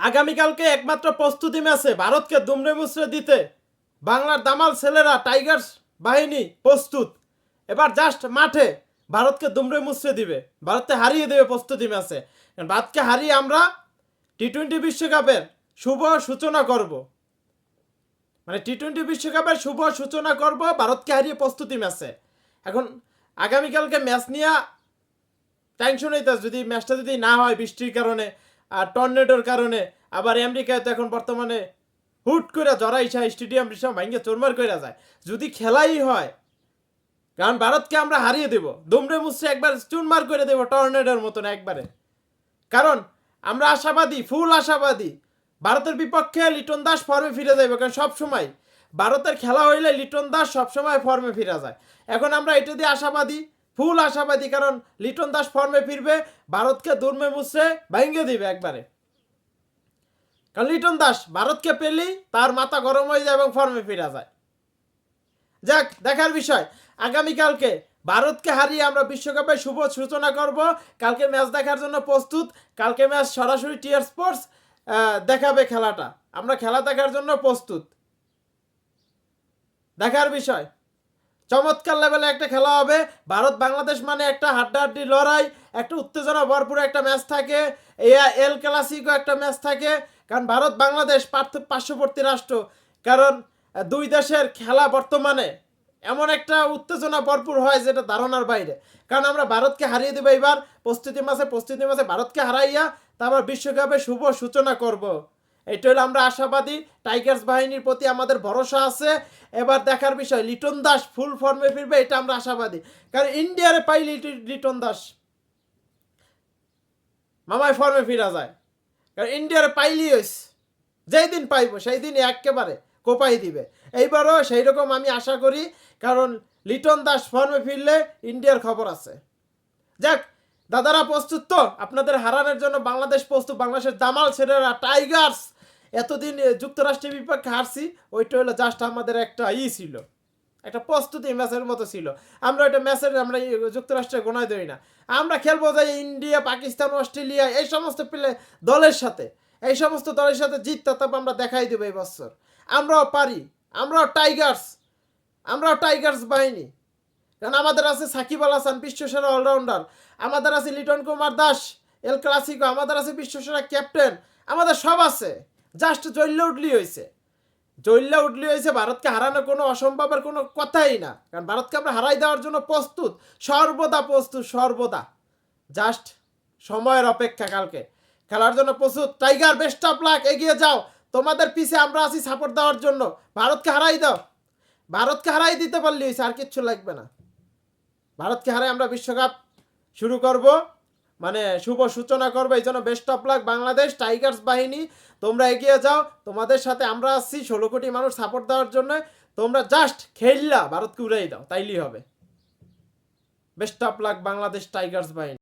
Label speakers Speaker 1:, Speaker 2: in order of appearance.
Speaker 1: আগামীকালকে একমাত্র প্রস্তুতি ম্যাচে ভারতকে দুমড়ে মুচড়ে দিতে বাংলার দামাল ছেলেরা টাইগার্স বাহিনী প্রস্তুত। এবার জাস্ট মাঠে ভারতকে দুমড়ে মুচড়ে দিবে, ভারতকে হারিয়ে দেবে প্রস্তুতি ম্যাচে। ভারতকে হারিয়ে আমরা টি-20 বিশ্বকাপের শুভ সূচনা করব, মানে টি-20 বিশ্বকাপের শুভ সূচনা করব ভারতকে হারিয়ে প্রস্তুতি ম্যাচে। এখন আগামীকালকে ম্যাচ নিয়ে টেনশন হইতেছে, যদি ম্যাচটা যদি না হয় বৃষ্টির কারণে আর টর্নেডোর কারণে। আবার আমেরিকায় তো এখন বর্তমানে হুট করে জড়াইছা স্টেডিয়াম ভাঙ্গে চোরমার করে যায়। যদি খেলাই হয়, কারণ ভারতকে আমরা হারিয়ে দেব, দুমড়ে মুচড়ে একবার চুরমার করে দেব টর্নেডোর মতন একবারে। কারণ আমরা আশাবাদী, ফুল আশাবাদী ভারতের বিপক্ষে লিটন দাস ফর্মে ফিরে যাবে। কারণ সবসময় ভারতের খেলা হইলে লিটন দাস সবসময় ফর্মে ফিরে যায়। এখন আমরা এটা দিয়ে আশাবাদী, ফুল আশাবাদী, কারণ লিটন দাস ফর্মে ফিরবে, ভারতকে দুমড়ে মুচড়ে ভেঙে দিবে একবারে। কারণ লিটন দাস ভারতকে পেলেই তার মাথা গরম হয়ে যায় এবং ফর্মে ফিরে যায়। যাক, দেখার বিষয়। আগামীকালকে ভারতকে হারিয়ে আমরা বিশ্বকাপের শুভ সূচনা করব। কালকে ম্যাচ দেখার জন্য প্রস্তুত। কালকে ম্যাচ সরাসরি টিআর স্পোর্টস দেখাবে খেলাটা। আমরা খেলা দেখার জন্য প্রস্তুত। দেখার বিষয়, চমৎকার লেভেলে একটা খেলা হবে। ভারত বাংলাদেশ মানে একটা হাড্ডাহাড্ডি লড়াই, একটা উত্তেজনা ভরপুর একটা ম্যাচ থাকে। এল ক্লাসিকো একটা ম্যাচ থাকে। কারণ ভারত বাংলাদেশ পার্শ্ববর্তী রাষ্ট্র। কারণ দুই দেশের খেলা বর্তমানে এমন একটা উত্তেজনা ভরপুর হয় যেটা ধারণার বাইরে। কারণ আমরা ভারতকে হারিয়ে দেবো এবার প্রস্তুতি মাসে ভারতকে হারাইয়া তারপর বিশ্বকাপের শুভ সূচনা করব। এটা হলো আমরা আশাবাদী। টাইগার্স বাহিনীর প্রতি আমাদের ভরসা আছে। এবার দেখার বিষয়, লিটন দাস ফুল ফর্মে ফিরবে, এটা আমরা আশাবাদী। কারণ ইন্ডিয়ারে পাইলে লিটন দাস মামায় ফর্মে ফিরা যায়। কারণ ইন্ডিয়ারে পাইলেই হইস, যেই দিন পাইব সেই দিন একেবারে কোপাই দিবে। এইবারও সেই রকম আমি আশা করি, কারণ লিটন দাস ফর্মে ফিরলে ইন্ডিয়ার খবর আছে। যাক, দাদারা প্রস্তুত তো আপনাদের হারানোর জন্য? বাংলাদেশ প্রস্তুত। বাংলাদেশের দামাল ছেলেরা টাইগার্স এতদিন যুক্তরাষ্ট্রের বিপক্ষে হারছি, ওইটা হলো জাস্ট আমাদের একটা ছিল, একটা প্রস্তুতি ম্যাচের মতো ছিল। আমরা ওইটা ম্যাচের আমরা যুক্তরাষ্ট্রে গোনায় দেই না। আমরা খেলবো যে ইন্ডিয়া, পাকিস্তান, অস্ট্রেলিয়া এই সমস্ত দলের সাথে, এই সমস্ত দলের সাথে জিততে, তবে আমরা দেখাই দেবো এই বছর আমরাও পারি। আমরাও টাইগার্স বাহিনী। কারণ আমাদের আছে সাকিব আল হাসান, বিশ্বসেরা অলরাউন্ডার। আমাদের আছে লিটন কুমার দাস, এল ক্লাসিকো। আমাদের আছে বিশ্বসেরা ক্যাপ্টেন। আমাদের সব আছে, জাস্ট জ্বললে উঠলি হয়েছে। ভারতকে হারানো কোনো অসম্ভবের কোনো কথাই না। কারণ ভারতকে আমরা হারাই দেওয়ার জন্য প্রস্তুত, সর্বদা। জাস্ট সময়ের অপেক্ষা। কালকে খেলার জন্য প্রস্তুত। টাইগার, বেস্ট অফ লাক, এগিয়ে যাও। তোমাদের পিছে আমরা আছি সাপোর্ট দেওয়ার জন্য। ভারতকে হারাই দাও। ভারতকে হারাই দিতে পারলি হয়েছে, আর কিচ্ছু লাগবে না। ভারতকে হারাই আমরা বিশ্বকাপ শুরু করব, মানে শুভ সূচনা করবো। এই জন্য best of luck Bangladesh Tigers বাহিনী। তোমরা এগিয়ে যাও, তোমাদের সাথে আমরা আসছি 16 কোটি মানুষ সাপোর্ট দেওয়ার জন্য। তোমরা জাস্ট খেললা ভারতকে উড়াই দাও, তাইলেই হবে। Best of luck Bangladesh Tigers বাহিনী।